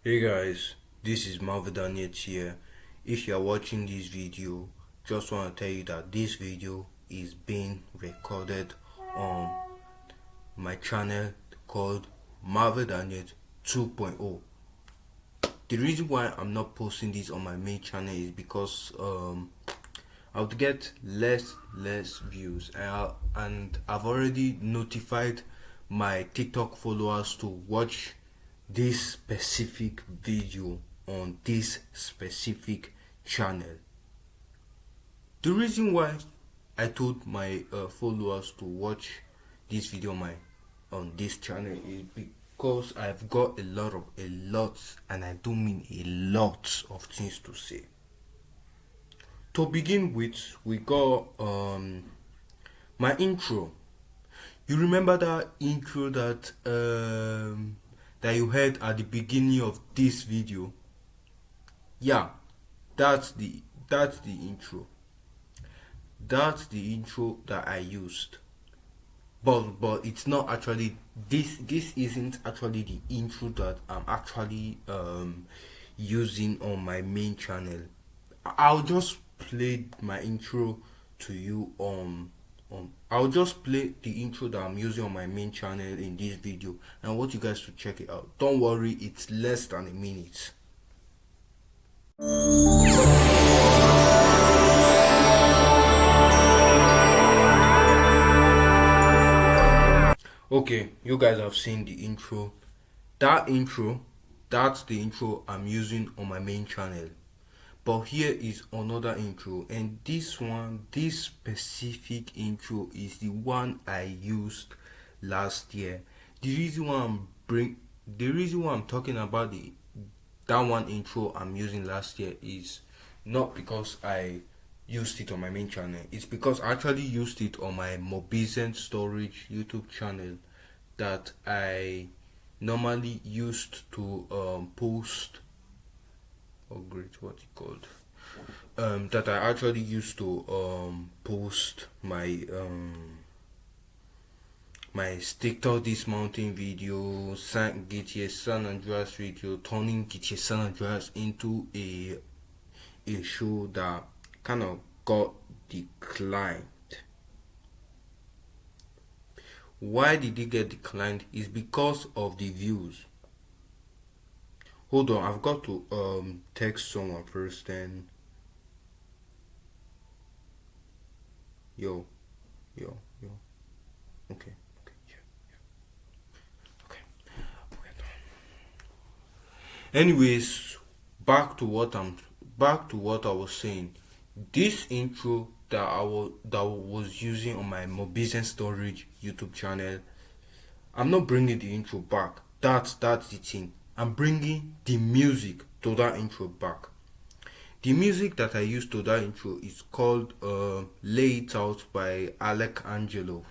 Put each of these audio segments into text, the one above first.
Hey guys, this is Marvel Daniel here. If you are watching this video, just want to tell you that this video is being recorded on my channel called Marvel Daniel 2.0. The reason why I'm not posting this on my main channel is because I would get less views, and I've already notified my TikTok followers to watch this specific video on this specific channel. The reason why I told my followers to watch this video on this channel is because I've got a lot, and I do mean a lot of things to say. To begin with, we got my intro. You remember that intro that you heard at the beginning of this video? Yeah, that's the intro. That's the intro that I used. But it's not actually this isn't actually the intro that I'm actually using on my main channel. I'll just play my intro to you on I'll just play the intro that I'm using on my main channel in this video, and I want you guys to check it out. Don't worry, it's less than a minute. Okay, you guys have seen the intro. That intro, that's the intro I'm using on my main channel. But here is another intro, and this specific intro is the one I used last year. The reason why I'm talking about the that one intro I'm using last year is not because I used it on my main channel. It's because I actually used it on my Mobizen Storage YouTube channel that I normally used to post. Oh great, what's it called? That I actually used to post my TikTok dismounting video, GTA San Andreas video, turning GTA San Andreas into a show that kind of got declined. Why did it get declined? Is because of the views. Hold on, I've got to text someone first. Then yo, yo. Okay, okay, yeah, okay. Anyways, back to what I was saying. This intro that I was using on my Mobizen Storage YouTube channel, I'm not bringing the intro back. That's the thing. I'm bringing the music to that intro back. The music that I used to that intro is called "Lay It Out" by Alec Angelo.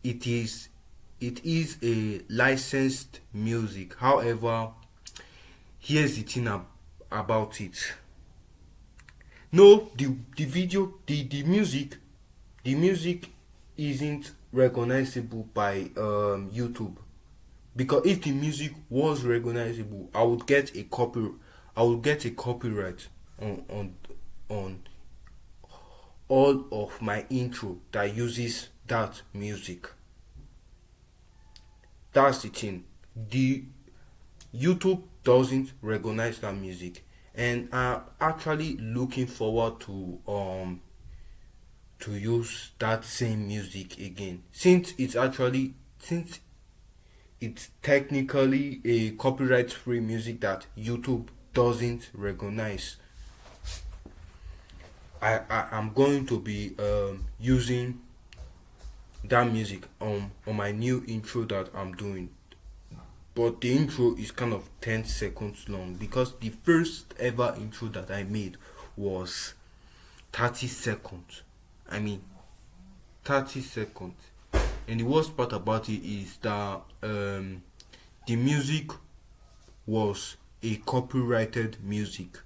It is it is a licensed music. However, here's the thing about it. No, the music isn't recognizable by YouTube, because if the music was recognizable, I would get a copyright on all of my intro that uses that music. That's the thing. The YouTube doesn't recognize that music, and I'm actually looking forward to use that same music again, since it's technically a copyright free music that YouTube doesn't recognize. I'm going to be using that music on my new intro that I'm doing. But the intro is kind of 10 seconds long, because the first ever intro that I made was 30 seconds. I mean, 30 seconds. And the worst part about it is that the music was a copyrighted music,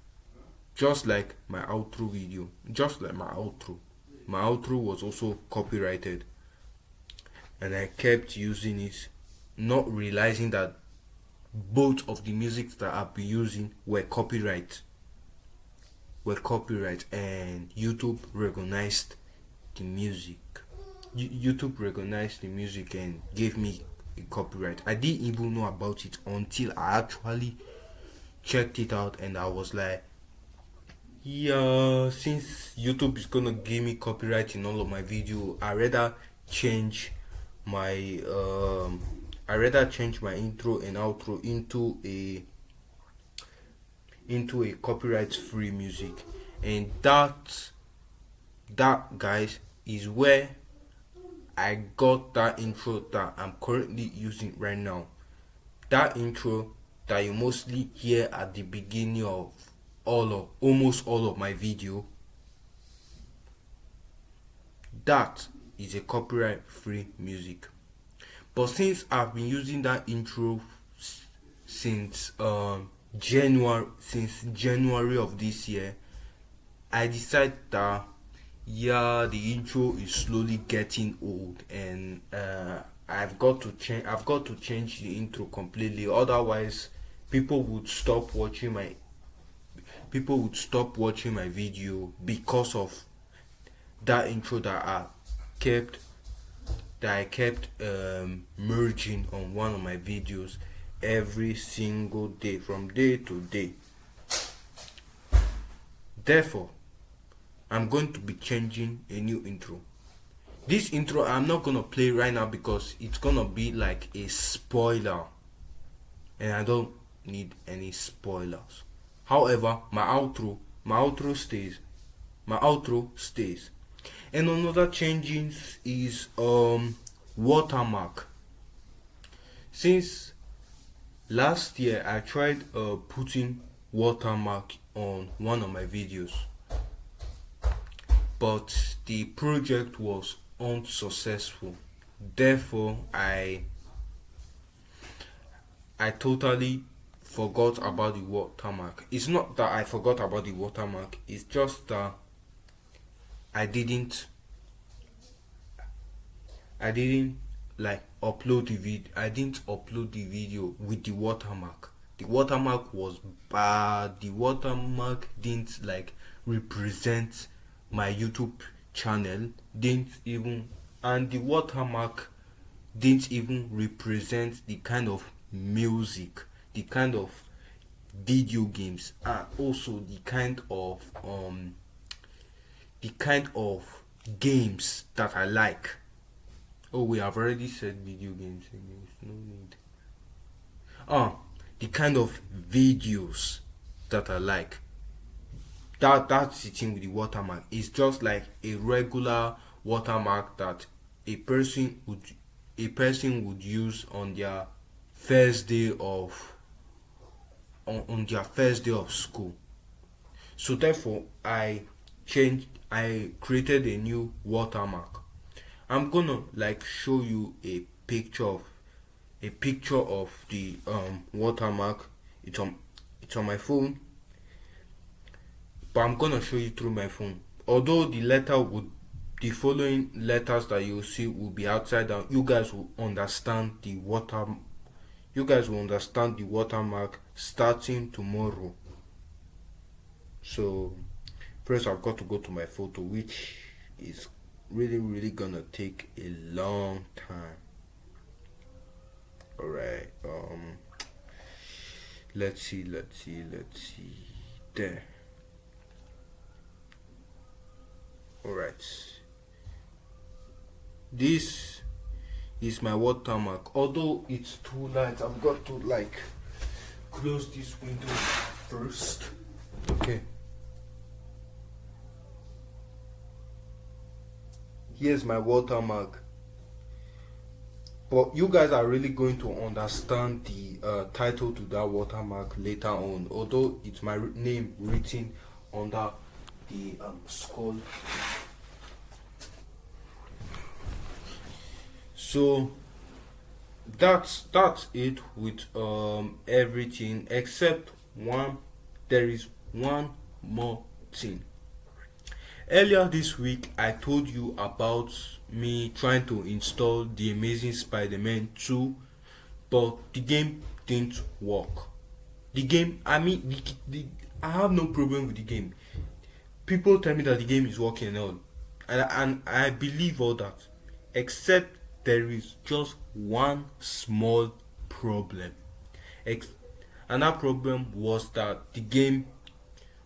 just like my outro video. Just like my outro was also copyrighted, and I kept using it, not realizing that both of the music that I've been using were copyright, and YouTube recognized the music. YouTube recognized the music and gave me a copyright. I didn't even know about it until I actually checked it out, and I was like, yeah, since YouTube is gonna give me copyright in all of my video, my I rather change my intro and outro into a copyright free music. And that guys is where I got that intro that I'm currently using right now. That intro that you mostly hear at the beginning of almost all of my video, that is a copyright free music. But since I've been using that intro since January of this year, I decided that yeah, the intro is slowly getting old, and I've got to change the intro completely. Otherwise, people would stop watching my video because of that intro kept that I kept merging on one of my videos every single day from day to day. Therefore, I'm going to be changing a new intro. This intro I'm not gonna play right now because it's gonna be like a spoiler, and I don't need any spoilers. However, my outro stays. My outro stays. And another changing is watermark. Since last year I tried putting watermark on one of my videos, but the project was unsuccessful. Therefore, I totally forgot about the watermark. It's not that I forgot about the watermark, it's just that I didn't I didn't like upload the video. I didn't upload the video with the watermark. The watermark was bad. The watermark didn't like represent my YouTube channel. Didn't even and the watermark didn't even represent the kind of music, the kind of video games, and also the kind of games that I like. Oh, we have already said video games again. No need. The kind of videos that I like. That's the thing with the watermark. It's just like a regular watermark that a person would use on their first day of school. So therefore, I created a new watermark. I'm gonna like show you a picture of the watermark. It's on my phone, but I'm gonna show you through my phone. Although the following letters that you see will be outside down, you guys will understand the watermark starting tomorrow. So first I've got to go to my photo, which is really gonna take a long time. Alright, let's see. There. Alright. This is my watermark. Although it's too light, I've got to like close this window first. Okay. Here's my watermark. But you guys are really going to understand the title to that watermark later on. Although it's my name written under the skull. So that's it with everything except one. There is one more thing. Earlier this week, I told you about me trying to install The Amazing Spider-Man 2, but the game didn't work. The game, I mean, I have no problem with the game. People tell me that the game is working and all, and I believe all that, except there is just one small problem. Ex- and that problem was that the game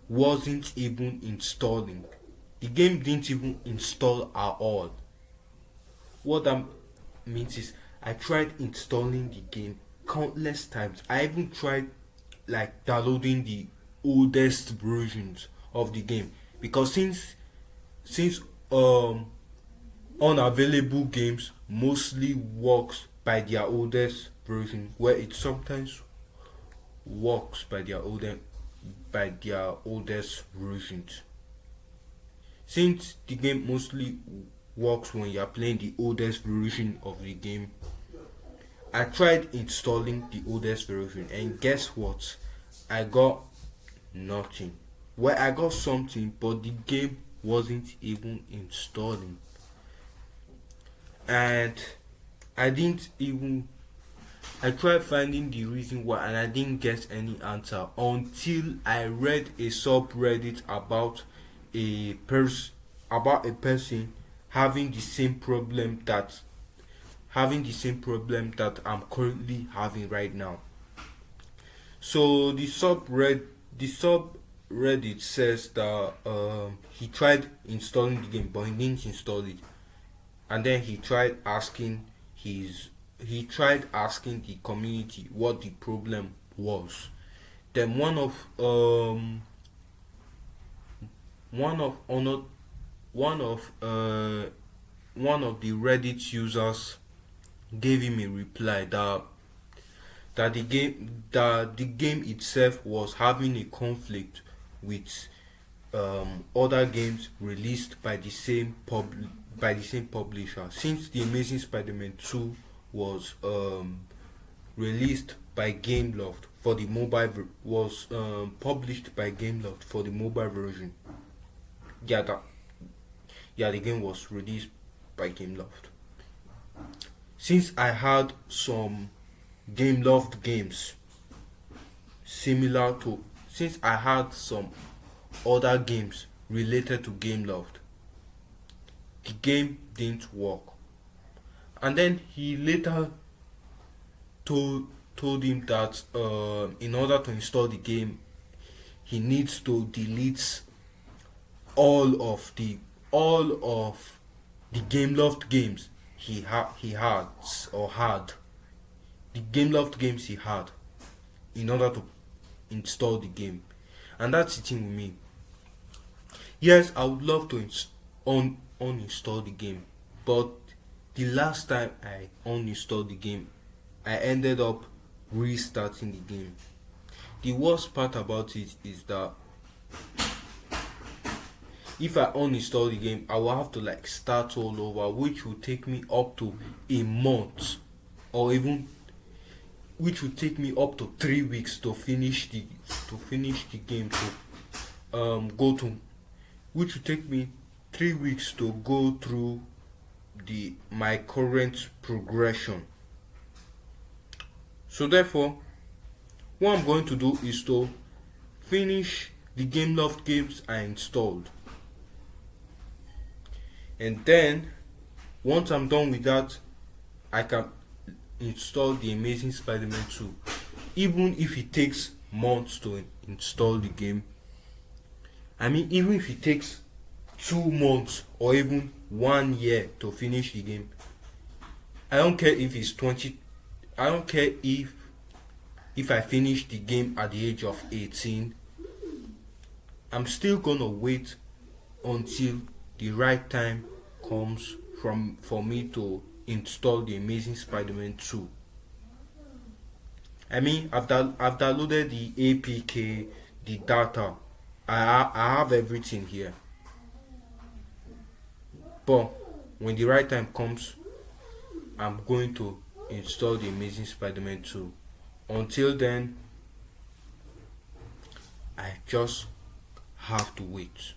wasn't even installing. The game didn't even install at all. What that means is I tried installing the game countless times. I even tried like downloading the oldest versions of the game, because since unavailable games mostly works by their oldest version, where it sometimes works by their oldest versions. Since the game mostly works when you are playing the oldest version of the game, I tried installing the oldest version, and guess what? I got nothing. Well, I got something, but the game wasn't even installing. And I didn't even I tried finding the reason why, and I didn't get any answer until I read a subreddit a person about a person having the same problem that I'm currently having right now. So the subreddit says that he tried installing the game, but he didn't install it, and then his he tried asking the community what the problem was. Then one of honor one of the Reddit users gave him a reply that the game itself was having a conflict with other games released by the same publisher, since the Amazing Spider-Man 2 was released by Gameloft for the was published by Gameloft for the mobile version. Yeah, the game was released by Gameloft. Since I had some Gameloft games similar to since I had some other games related to Gameloft, the game didn't work. And then he later told him that in order to install the game, he needs to delete all of the Gameloft games he had or had the Gameloft games he had in order to install the game. And that's the thing with me. Yes, I would love to uninstall the game, but the last time I uninstalled the game, I ended up restarting the game. The worst part about it is that if I uninstall the game, I will have to like start all over, which will take me up to a month, or even which will take me up to 3 weeks to finish the game, to go to which will take me 3 weeks to go through the my current progression. So therefore, what I'm going to do is to finish the Gameloft games I installed, and then once I'm done with that, I can install the Amazing Spider-Man 2. Even if it takes months to install the game, I mean, even if it takes 2 months or even 1 year to finish the game, I don't care if it's 20. I don't care if I finish the game at the age of 18. I'm still gonna wait until the right time comes for me to install the Amazing Spider-Man 2. I mean, I've downloaded the APK, the data. I have everything here. But when the right time comes, I'm going to install the Amazing Spider-Man 2. Until then, I just have to wait.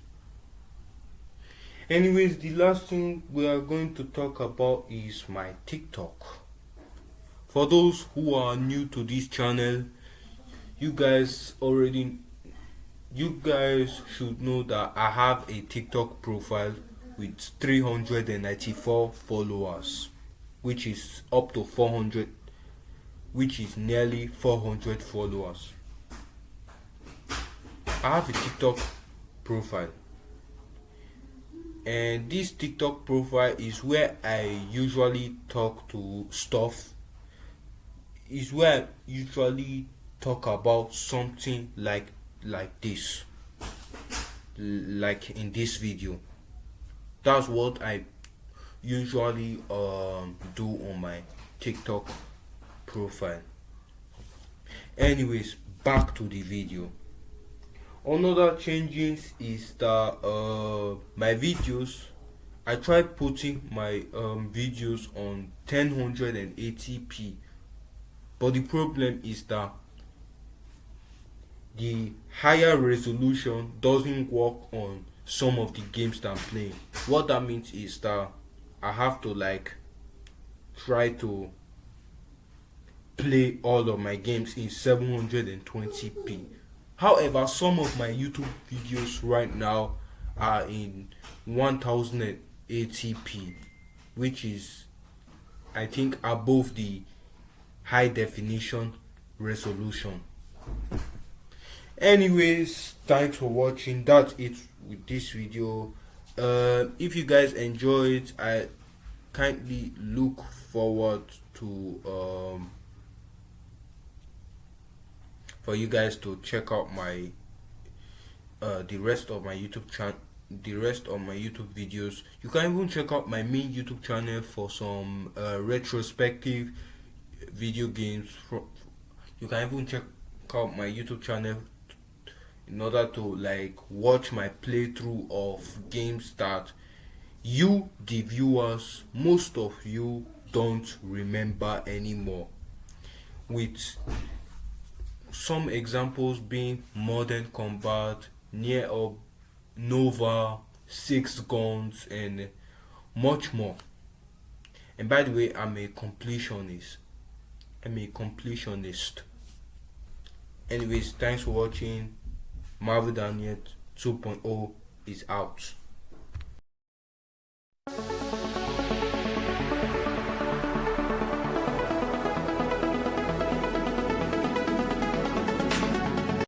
Anyways, the last thing we are going to talk about is my TikTok. For those who are new to this channel, you guys already you guys should know that I have a TikTok profile with 394 followers, which is up to 400, which is nearly 400 followers. I have a TikTok profile, and this TikTok profile is where I usually talk to stuff, is where I usually talk about something like this, like in this video. That's what I usually do on my TikTok profile. Anyways, back to the video. Another changes is that my videos, I try putting my videos on 1080p, but the problem is that the higher resolution doesn't work on some of the games that I'm playing. What that means is that I have to try to play all of my games in 720p. However, some of my YouTube videos right now are in 1080p, which is, I think, above the high definition resolution. Anyways, thanks for watching. That's it with this video. If you guys enjoy it, I kindly look forward to for you guys to check out my the rest of my YouTube videos. You can even check out my main YouTube channel for some retrospective video games. You can even check out my YouTube channel in order to watch my playthrough of games that you, the viewers, most of you don't remember anymore, with some examples being Modern Combat, Nier Nova, Six Guns, and much more. And by the way, I'm a completionist. Anyways, thanks for watching. Marvel Daniel 2.0 is out.